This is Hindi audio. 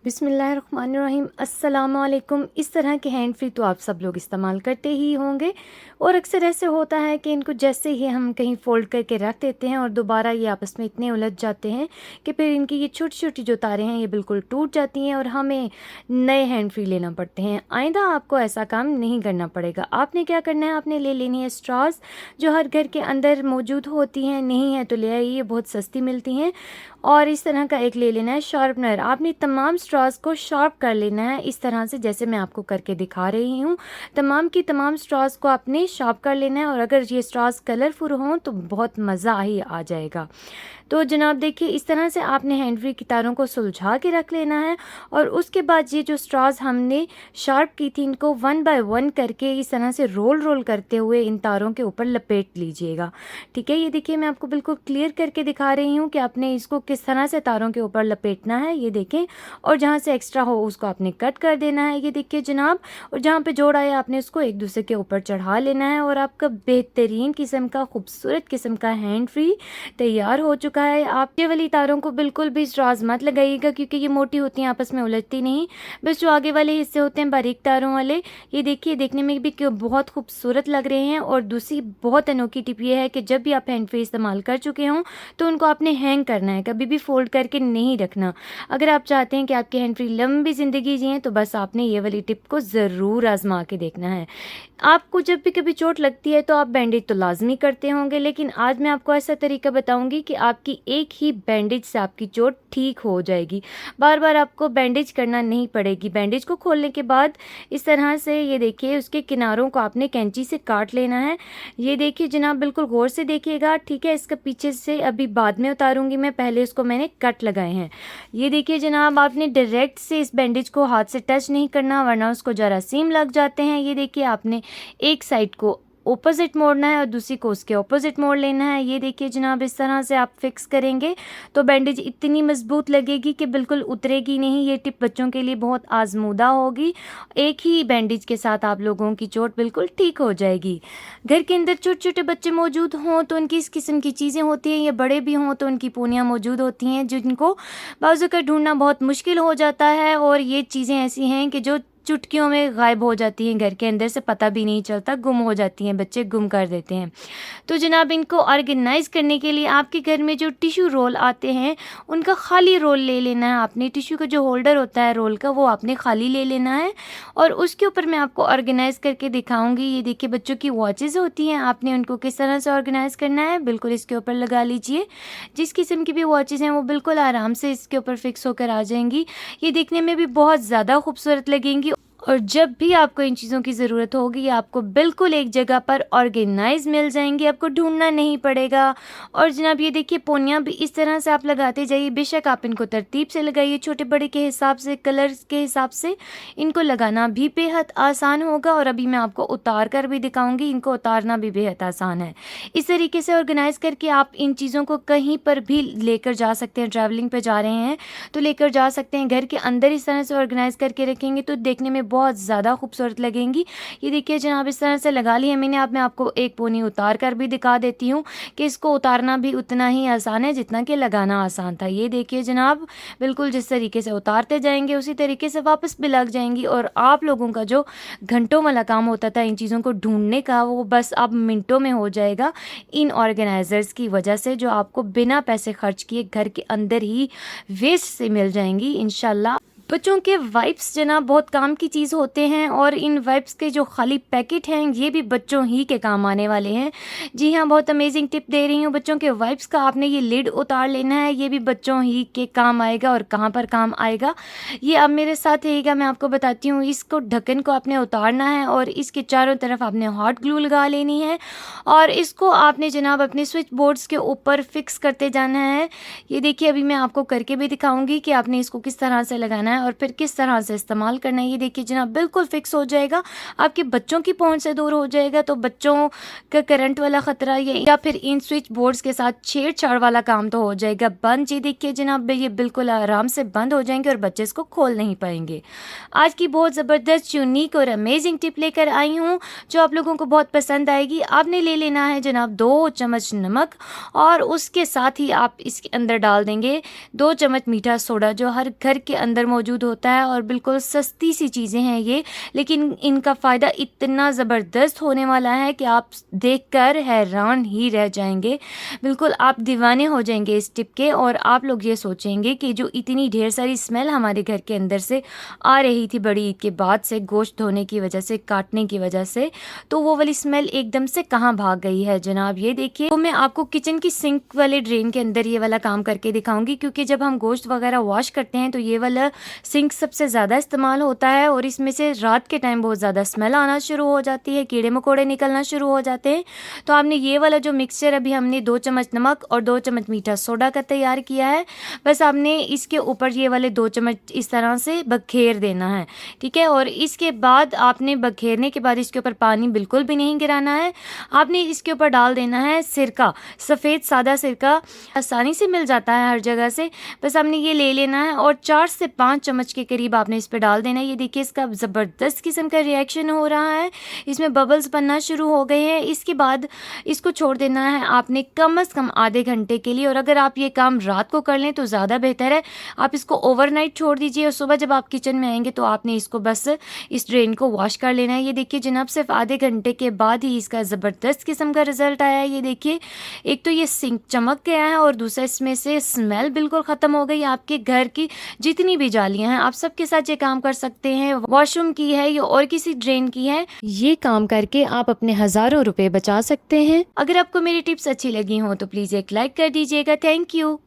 बिस्मिल्लाहिर्रहमानिर्रहीम। अस्सलामुअलैकुम। इस तरह के हैंड फ्री तो आप सब लोग इस्तेमाल करते ही होंगे और अक्सर ऐसे होता है कि इनको जैसे ही हम कहीं फ़ोल्ड करके रख देते हैं और दोबारा ये आपस में इतने उलझ जाते हैं कि फिर इनकी ये छोटी-छोटी जो तारें हैं ये बिल्कुल टूट जाती हैं और हमें नए हैंड फ्री लेना पड़ते हैं। आइंदा आपको ऐसा काम नहीं करना पड़ेगा। आपने क्या करना है, आपने ले लेनी है स्ट्रॉज़ जो हर घर के अंदर मौजूद होती हैं। नहीं है तो ले आइए, बहुत सस्ती मिलती हैं। और इस तरह का एक ले लेना है शार्पनर। आपने तमाम स्ट्रॉज़ को शार्प कर लेना है इस तरह से जैसे मैं आपको करके दिखा रही हूँ। तमाम की तमाम स्ट्रॉज़ को आपने शार्प कर लेना है और अगर ये स्ट्रॉज़ कलरफुल हों तो बहुत मज़ा ही आ जाएगा। तो जनाब देखिए, इस तरह से आपने हैंड फ्री की तारों को सुलझा के रख लेना है और उसके बाद ये जो स्ट्रॉज़ हमने शार्प की थी इनको वन बाय वन करके इस तरह से रोल करते हुए इन तारों के ऊपर लपेट लीजिएगा। ठीक है, ये देखिए मैं आपको बिल्कुल क्लियर करके दिखा रही हूँ कि आपने इसको किस तरह से तारों के ऊपर लपेटना है। ये देखें, और जहाँ से एक्स्ट्रा हो उसको आपने कट कर देना है। ये देखिए जनाब, और जहाँ पे जोड़ा है आपने उसको एक दूसरे के ऊपर चढ़ा लेना है और आपका बेहतरीन किस्म का खूबसूरत किस्म का हैंड फ्री तैयार हो चुका है। आप ये वाली तारों को बिल्कुल भी स्ट्रॉज मत लगाइएगा क्योंकि ये मोटी होती हैं, आपस में उलझती नहीं। बस जो आगे वाले हिस्से होते हैं बारीक तारों वाले, ये देखिए देखने में भी क्यों बहुत खूबसूरत लग रहे हैं। और दूसरी बहुत अनोखी टिप ये है कि जब भी आप हैंड फ्री इस्तेमाल कर चुके हों तो उनको आपने हैंग करना है, कभी भी फोल्ड करके नहीं रखना। अगर आप चाहते हैं कि आपके हैंड फ्री लंबी ज़िंदगी जिएं तो बस आपने ये वाली टिप को ज़रूर आजमा के देखना है। आपको जब भी कभी चोट लगती है तो आप बैंडेज तो लाजमी करते होंगे, लेकिन आज मैं आपको ऐसा तरीका बताऊंगी कि आपकी एक ही बैंडेज से आपकी चोट ठीक हो जाएगी। बार बार आपको बैंडेज करना नहीं पड़ेगी। बैंडेज को खोलने के बाद इस तरह से ये देखिए उसके किनारों को आपने कैंची से काट लेना है। ये देखिए जनाब, बिल्कुल गौर से देखिएगा, ठीक है। इसका पीछे से अभी बाद में उतारूंगी मैं, पहले इसको मैंने कट लगाए हैं। ये देखिए जनाब, आपने डायरेक्ट से इस बैंडेज को हाथ से टच नहीं करना वरना उसको जरासीम लग जाते हैं। ये देखिए आपने एक साइड को ऑपोजिट मोड़ना है और दूसरी को उसके ऑपोजिट मोड़ लेना है। ये देखिए जनाब, इस तरह से आप फिक्स करेंगे तो बैंडेज इतनी मजबूत लगेगी कि बिल्कुल उतरेगी नहीं। ये टिप बच्चों के लिए बहुत आजमूदा होगी। एक ही बैंडेज के साथ आप लोगों की चोट बिल्कुल ठीक हो जाएगी। घर के अंदर छोटे छोटे बच्चे मौजूद हों तो उनकी इस किस्म की चीज़ें होती हैं, या बड़े भी हों तो उनकी पूनियाँ मौजूद होती हैं जिनको बाजू का ढूंढना बहुत मुश्किल हो जाता है। और ये चीज़ें ऐसी हैं कि जो चुटकियों में गायब हो जाती हैं, घर के अंदर से पता भी नहीं चलता, गुम हो जाती हैं, बच्चे गुम कर देते हैं। तो जनाब, इनको ऑर्गेनाइज करने के लिए आपके घर में जो टिश्यू रोल आते हैं उनका खाली रोल ले लेना है। आपने टिश्यू का जो होल्डर होता है रोल का वो आपने खाली ले लेना है और उसके ऊपर मैं आपको ऑर्गेनाइज करके दिखाऊंगी। ये देखिए बच्चों की वॉचेज़ होती हैं, आपने उनको किस तरह से ऑर्गेनाइज करना है बिल्कुल इसके ऊपर लगा लीजिए। जिस किस्म की भी वॉचेज़ हैं वो बिल्कुल आराम से इसके ऊपर फिक्स होकर आ जाएंगी। ये देखने में भी बहुत ज़्यादा खूबसूरत लगेंगी और जब भी आपको इन चीज़ों की ज़रूरत होगी आपको बिल्कुल एक जगह पर ऑर्गेनाइज मिल जाएंगी, आपको ढूंढना नहीं पड़ेगा। और जनाब ये देखिए पोनियाँ भी इस तरह से आप लगाते जाइए। बेशक आप इनको तरतीब से लगाइए, छोटे बड़े के हिसाब से, कलर्स के हिसाब से। इनको लगाना भी बेहद आसान होगा और अभी मैं आपको उतार कर भी दिखाऊंगी। इनको उतारना भी बेहद आसान है। इस तरीके से ऑर्गेनाइज करके आप इन चीज़ों को कहीं पर भी लेकर जा सकते हैं। ट्रैवलिंग पर जा रहे हैं तो लेकर जा सकते हैं। घर के अंदर इस तरह से ऑर्गेनाइज करके रखेंगे तो देखने में बहुत ज़्यादा खूबसूरत लगेंगी। ये देखिए जनाब, इस तरह से लगा ली है मैंने। अब मैं आपको एक पोनी उतार कर भी दिखा देती हूँ कि इसको उतारना भी उतना ही आसान है जितना कि लगाना आसान था। ये देखिए जनाब, बिल्कुल जिस तरीके से उतारते जाएंगे उसी तरीके से वापस भी लग जाएंगी और आप लोगों का जो घंटों वाला काम होता था इन चीज़ों को ढूंढने का वो बस अब मिनटों में हो जाएगा इन ऑर्गेनाइजर्स की वजह से, जो आपको बिना पैसे खर्च किए घर के अंदर ही वेस्ट से मिल जाएंगी इंशाल्लाह। बच्चों के वाइप्स जनाब बहुत काम की चीज़ होते हैं और इन वाइप्स के जो खाली पैकेट हैं ये भी बच्चों ही के काम आने वाले हैं। जी हाँ, बहुत अमेजिंग टिप दे रही हूँ। बच्चों के वाइप्स का आपने ये लिड उतार लेना है, ये भी बच्चों ही के काम आएगा। और कहाँ पर काम आएगा ये अब मेरे साथ रहेगा, मैं आपको बताती हूँ। इसको ढक्कन को आपने उतारना है और इसके चारों तरफ आपने हॉट ग्लू लगा लेनी है और इसको आपने जनाब अपने स्विच बोर्ड्स के ऊपर फिक्स करते जाना है। ये देखिए अभी मैं आपको करके भी दिखाऊंगी कि आपने इसको किस तरह से लगाना है और फिर किस तरह से इस्तेमाल करना है। ये देखिए जनाब, बिल्कुल फिक्स हो जाएगा, आपके बच्चों की पहुंच से दूर हो जाएगा। तो बच्चों का करंट वाला ख़तरा या फिर इन स्विच बोर्ड्स के साथ छेड़छाड़ वाला काम तो हो जाएगा बंद। ये देखिए जनाब, ये बिल्कुल आराम से बंद हो जाएंगे और बच्चे इसको खोल नहीं पाएंगे। आज की बहुत ज़बरदस्त, यूनिक और अमेजिंग टिप लेकर आई हूँ जो आप लोगों को बहुत पसंद आएगी। आपने ले लेना है जनाब 2 चम्मच नमक और उसके साथ ही आप इसके अंदर डाल देंगे 2 चम्मच मीठा सोडा जो हर घर के अंदर मौजूद मौजूद होता है और बिल्कुल सस्ती सी चीज़ें हैं ये, लेकिन इनका फ़ायदा इतना ज़बरदस्त होने वाला है कि आप देखकर हैरान ही रह जाएंगे। बिल्कुल आप दीवाने हो जाएंगे इस टिप के, और आप लोग ये सोचेंगे कि जो इतनी ढेर सारी स्मेल हमारे घर के अंदर से आ रही थी बड़ी ईद के बाद से, गोश्त धोने की वजह से, काटने की वजह से, तो वो वाली स्मेल एकदम से कहाँ भाग गई है जनाब। ये देखिए, तो मैं आपको किचन की सिंक वाले ड्रेन के अंदर ये वाला काम करके दिखाऊंगी, क्योंकि जब हम गोश्त वगैरह वॉश करते हैं तो ये वाला सिंक सबसे ज़्यादा इस्तेमाल होता है, और इसमें से रात के टाइम बहुत ज़्यादा स्मेल आना शुरू हो जाती है, कीड़े मकोड़े निकलना शुरू हो जाते हैं। तो आपने ये वाला जो मिक्सचर अभी हमने 2 चम्मच नमक और 2 चम्मच मीठा सोडा का तैयार किया है, बस आपने इसके ऊपर ये वाले 2 चम्मच इस तरह से बखेर देना है, ठीक है। और इसके बाद आपने बखेरने के बाद इसके ऊपर पानी बिल्कुल भी नहीं गिराना है। आपने इसके ऊपर डाल देना है सिरका, सफ़ेद सादा सिरका, आसानी से मिल जाता है हर जगह से। बस आपने ये ले लेना है और 4 से 5 चम्मच के करीब आपने इस पर डाल देना है। ये देखिए, इसका ज़बरदस्त किस्म का रिएक्शन हो रहा है, इसमें बबल्स बनना शुरू हो गए हैं। इसके बाद इसको छोड़ देना है आपने कम से कम आधे घंटे के लिए, और अगर आप ये काम रात को कर लें तो ज़्यादा बेहतर है। आप इसको ओवरनाइट छोड़ दीजिए, और सुबह जब आप किचन में आएंगे तो आपने इसको बस इस ड्रेन को वॉश कर लेना है। ये देखिए जनाब, सिर्फ आधे घंटे के बाद ही इसका ज़बरदस्त किस्म का रिजल्ट आया है। ये देखिए, एक तो ये सिंक चमक गया है, और दूसरा इसमें से स्मेल बिल्कुल ख़त्म हो गई। आपके घर की जितनी भी जालियाँ हैं, आप सबके साथ ये काम कर सकते हैं। वॉशरूम की है या और किसी ड्रेन की है, ये काम करके आप अपने हज़ारों रुपए बचा सकते हैं। अगर आपको मेरी टिप्स अच्छी लगी हो तो प्लीज़ एक लाइक कर दीजिएगा। Thank you.